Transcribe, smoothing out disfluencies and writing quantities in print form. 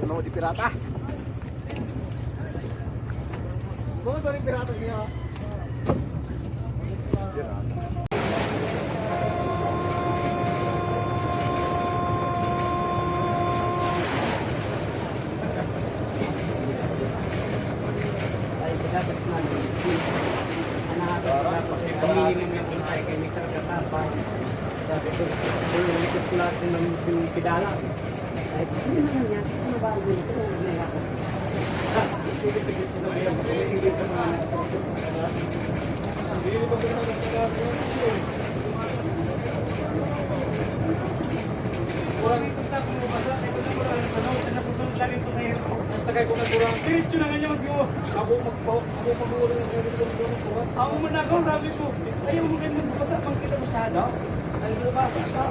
Mau di pirata. Mau dari pirata niya. Kurang ipunta kung mabasa, ito na kurang sa no, na susunod lang yung pasahero. Basta kayo kung nagkurang, diretso na ganyan mas yun. Ako magpapagulong ng kurang. Ako muna ako, sabi ko, ayaw mo ganyan magbasa, pang kita masyado. Ay, nabasa ka.